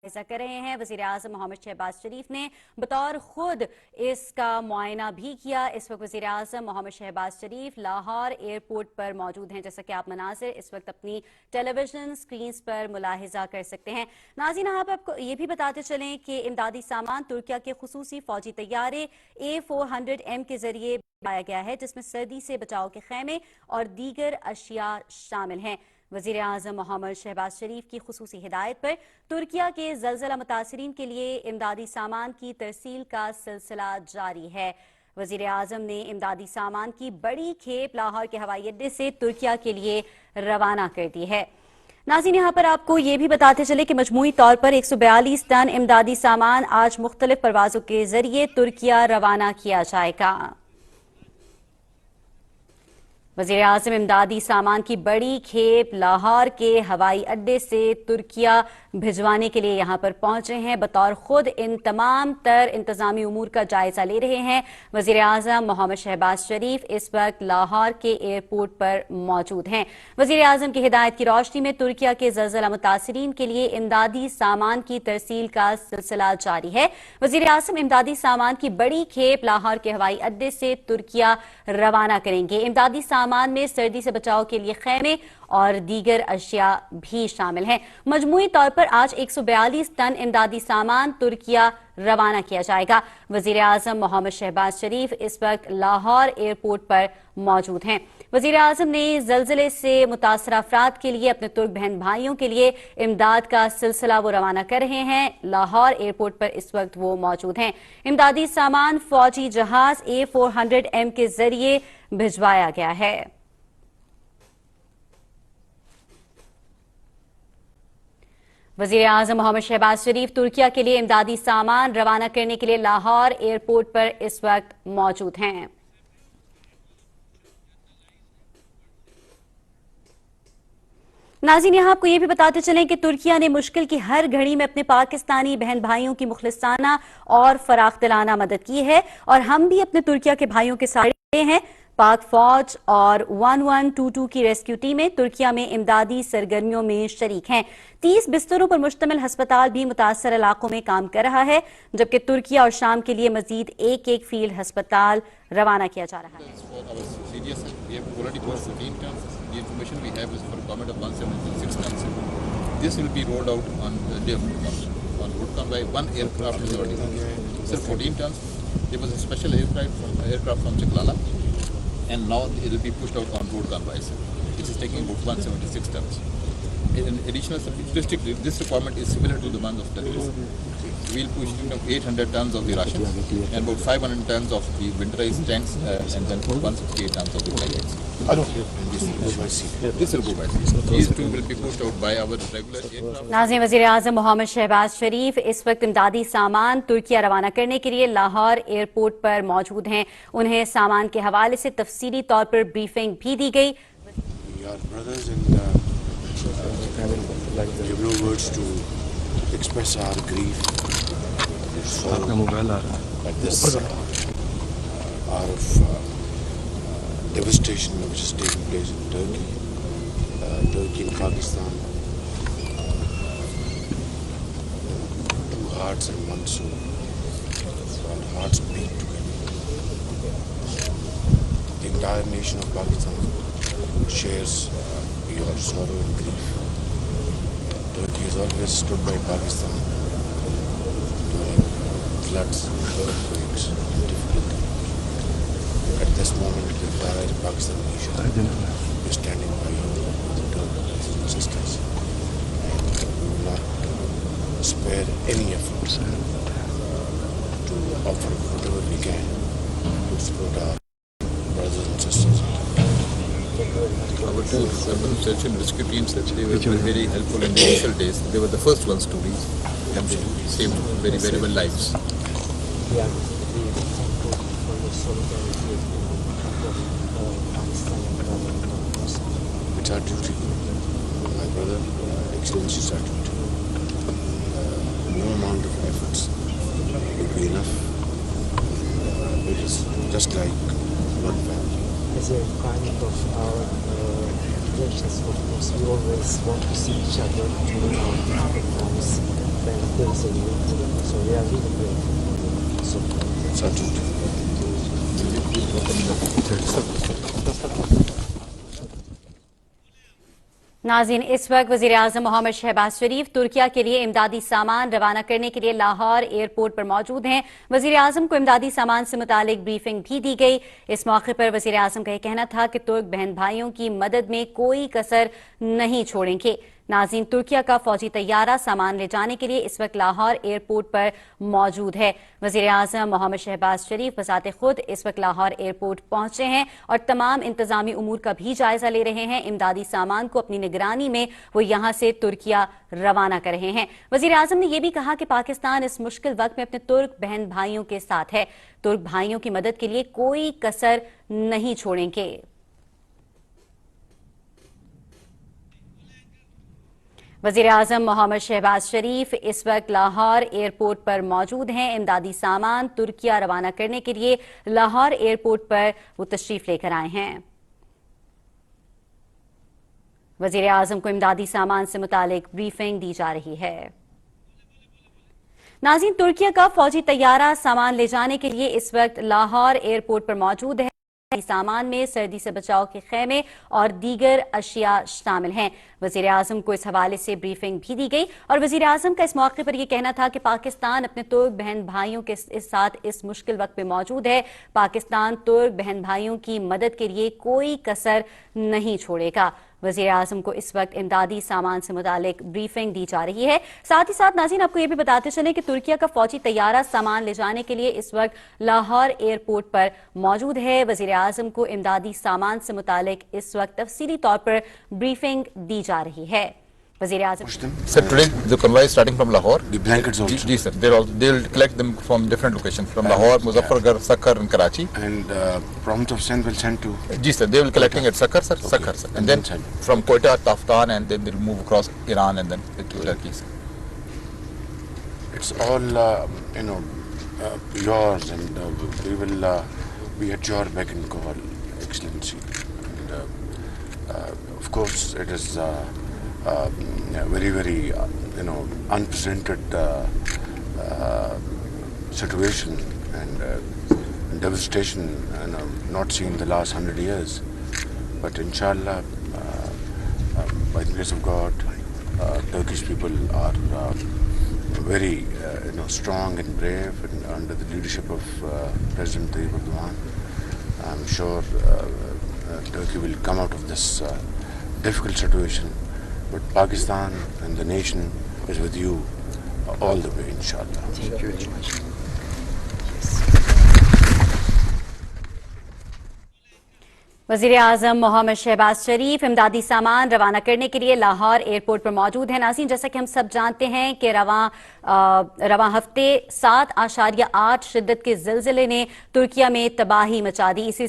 ऐसा कर रहे हैं। वज़ीर-ए-आज़म मोहम्मद शहबाज शरीफ ने बतौर खुद इसका मुआयना भी किया। इस वक्त वज़ीर-ए-आज़म मोहम्मद शहबाज शरीफ लाहौर एयरपोर्ट पर मौजूद हैं, जैसा कि आप मनाज़िर इस वक्त अपनी टेलीविजन स्क्रीन पर मुलाहिजा कर सकते हैं। नाज़रीन, आपको ये भी बताते चलें कि इमदादी सामान तुर्किया के खुसूसी फौजी तैयारे A400M के जरिए लाया गया है, जिसमें सर्दी से बचाव के खैमे और दीगर अशिया शामिल हैं। वज़ीर-ए-आज़म मोहम्मद शहबाज शरीफ की खुसूसी हिदायत पर तुर्किया के ज़लज़ला मुतासिरीन के लिए इमदादी सामान की तरसील का सिलसिला जारी है। वज़ीर-ए-आज़म ने इमदादी सामान की बड़ी खेप लाहौर के हवाई अड्डे से तुर्किया के लिए रवाना कर दी है। नाज़रीन, यहाँ पर आपको ये भी बताते चले कि मजमूई तौर पर 142 टन इमदादी सामान आज मुख्तलिफ परवाज़ों के जरिए तुर्किया रवाना किया जाएगा। वज़ीर-ए-आज़म इमदादी सामान की बड़ी खेप लाहौर के हवाई अड्डे से तुर्किया भिजवाने के लिए यहाँ पर पहुंचे हैं। बतौर खुद इन तमाम तर इंतजामी उमूर का जायजा ले रहे हैं। वज़ीर-ए-आज़म मोहम्मद शहबाज शरीफ इस वक्त लाहौर के एयरपोर्ट पर मौजूद हैं। वज़ीर-ए-आज़म की हिदायत की रोशनी में तुर्किया के ज़लज़ला मुतासिरीन के लिए इमदादी सामान की तरसील का सिलसिला जारी है। वज़ीर-ए-आज़म इमदादी सामान की बड़ी खेप लाहौर के हवाई अड्डे से तुर्किया रवाना करेंगे। इमदादी सामान में सर्दी से बचाव के लिए खैमे और दीगर अशिया भी शामिल हैं। मजमूई तौर पर आज 142 टन इमदादी सामान तुर्किया रवाना किया जाएगा। वज़ीर-ए-आज़म मोहम्मद शहबाज शरीफ इस वक्त लाहौर एयरपोर्ट पर मौजूद हैं। वज़ीर-ए-आज़म ने ज़लज़ले से मुतासर अफराद के लिए, अपने तुर्क बहन भाइयों के लिए इमदाद का सिलसिला वो रवाना कर रहे हैं। लाहौर एयरपोर्ट पर इस वक्त वो मौजूद हैं। इमदादी सामान फौजी जहाज A400M के जरिए भिजवाया गया है। वज़ीर-ए-आज़म मोहम्मद शहबाज शरीफ तुर्किया के लिए इमदादी सामान रवाना करने के लिए लाहौर एयरपोर्ट पर इस वक्त मौजूद हैं। नाज़रीन, यहाँ आपको ये भी बताते चलें कि तुर्किया ने मुश्किल की हर घड़ी में अपने पाकिस्तानी बहन भाइयों की मुखलिसाना और फराख्दिलाना मदद की है और हम भी अपने तुर्किया के भाइयों के साथ हैं। पाक फौज और 1122 की रेस्क्यू टीमें तुर्किया में इमदादी सरगर्मियों में शरीक हैं। 30 बिस्तरों पर मुश्तमिल हस्पताल भी मुतासर इलाकों में काम कर रहा है, जबकि तुर्किया और शाम के लिए मजीद एक फील्ड हस्पताल रवाना किया जा रहा है। This will be rolled out on road convoy. One aircraft is already sir 14 tons. There was a special aircraft from Chiklala, and now it will be pushed out on road convoys. This is taking about 176 tons. In additional district, this requirement is similar to the ones of terrorists. We'll push 800 tons of the rations and about 500 tons of the winterized tanks, and then 168 tons of the blankets. This will go by sea. These two will be pushed out by our regular aircraft. नाज़रीन, वज़ीर-ए-आज़म मोहम्मद शहबाज शरीफ इस वक्त इमदादी सामान तुर्किया रवाना करने के लिए Lahore airport पर मौजूद हैं। उन्हें सामान के हवाले से तफसीली तौर पर ब्रीफिंग भी दी गई। Give no words to express our grief at this hour of devastation which is taking place in Turkey and Pakistan. Two hearts and one soul. Our hearts beat together. The entire nation of Pakistan shares your sorrow and grief. Turkey has always stood by Pakistan during floods, earthquakes, and difficulty. At this moment, the entire Pakistan nation is standing by your brothers and sisters. And we will not spare any effort to offer whatever we can to support our brothers and sisters. Our two search and rescue teams, they were very helpful in the initial days. They were the first ones to reach, and they saved very, very well lives. It's our duty, my brother, Excellency, it's our duty. No amount of efforts would be enough. It is just like one family. As a kind of our relations, of course, we always want to see each other during our difficult times. then praising you. So we are really grateful. So, Salute. नाज़रीन, इस वक्त वज़ीर आज़म मोहम्मद शहबाज शरीफ तुर्किया के लिए इमदादी सामान रवाना करने के लिए लाहौर एयरपोर्ट पर मौजूद हैं। वज़ीर आज़म को इमदादी सामान से मुतालिक ब्रीफिंग भी दी गई। इस मौके पर वज़ीर आज़म का यह कहना था कि तुर्क बहन भाइयों की मदद में कोई कसर नहीं छोड़ेंगे। नाज़रीन, तुर्किया का फौजी तैयारा सामान ले जाने के लिए इस वक्त लाहौर एयरपोर्ट पर मौजूद है। वज़ीर आज़म मोहम्मद शहबाज शरीफ बज़ाते खुद इस वक्त लाहौर एयरपोर्ट पहुंचे हैं और तमाम इंतजामी उमूर का भी जायजा ले रहे हैं। इमदादी सामान को अपनी निगरानी में वो यहां से तुर्किया रवाना कर रहे हैं। वज़ीर आज़म ने यह भी कहा कि पाकिस्तान इस मुश्किल वक्त में अपने तुर्क बहन भाइयों के साथ है। तुर्क भाइयों की मदद के लिए कोई कसर नहीं छोड़ेंगे। वज़ीर आज़म मोहम्मद शहबाज शरीफ इस वक्त लाहौर एयरपोर्ट पर मौजूद हैं। इमदादी सामान तुर्किया रवाना करने के लिए लाहौर एयरपोर्ट पर वो तशरीफ लेकर आए हैं। वज़ीर आज़म को इमदादी सामान से मुतालिक ब्रीफिंग दी जा रही है। नाज़रीन, तुर्किया का फौजी तैयारा सामान ले जाने के लिए इस वक्त लाहौर एयरपोर्ट पर मौजूद है। सामान में सर्दी से बचाव के खेमे और दीगर अशिया शामिल हैं। वज़ीर आज़म को इस हवाले से ब्रीफिंग भी दी गई और वज़ीर आज़म का इस मौके पर यह कहना था कि पाकिस्तान अपने तुर्क बहन भाइयों के साथ इस मुश्किल वक्त में मौजूद है। पाकिस्तान तुर्क बहन भाइयों की मदद के लिए कोई कसर नहीं छोड़ेगा। वज़ीर आज़म को इस वक्त इमदादी सामान से मुतालिक ब्रीफिंग दी जा रही है। साथ ही साथ नाज़रीन, आपको ये भी बताते चलें कि तुर्किया का फौजी तैयारा सामान ले जाने के लिए इस वक्त लाहौर एयरपोर्ट पर मौजूद है। वज़ीर आज़म को इमदादी सामान से मुतालिक इस वक्त तफसीली तौर पर ब्रीफिंग दी जा रही है। वज़ीर आज़म Sir, today the convoy is starting from Lahore. The blankets also. Ji sir, they'll collect them from different locations, from Lahore, Muzaffargarh, Sakkar and Karachi. And prompt of send will send to. Ji sir, they will collecting at Sakkar, sir, Sakkar, sir. And then send. from Quetta, Taftan, and then they'll move across Iran and then to Turkey, sir. It's all yours, and we will be at your beck and call, Excellency. And of course, it is very, very unprecedented situation and devastation, not seen in the last 100 years. But inshallah, by the grace of God, Turkish people are very strong and brave, and under the leadership of President Tayyip Erdogan, I'm sure Turkey will come out of this difficult situation. But Pakistan and the nation is with you all the way, inshallah. Thank you very much. वज़ीर आज़म मोहम्मद शहबाज शरीफ इमदादी सामान रवाना करने के लिए Lahore airport पर मौजूद हैं। नाज़रीन, जैसा कि हम सब जानते हैं कि रवां हफ्ते 7.8 शिद्दत के ज़िलज़िले ने तुर्किया में तबाही मचा दी। इसी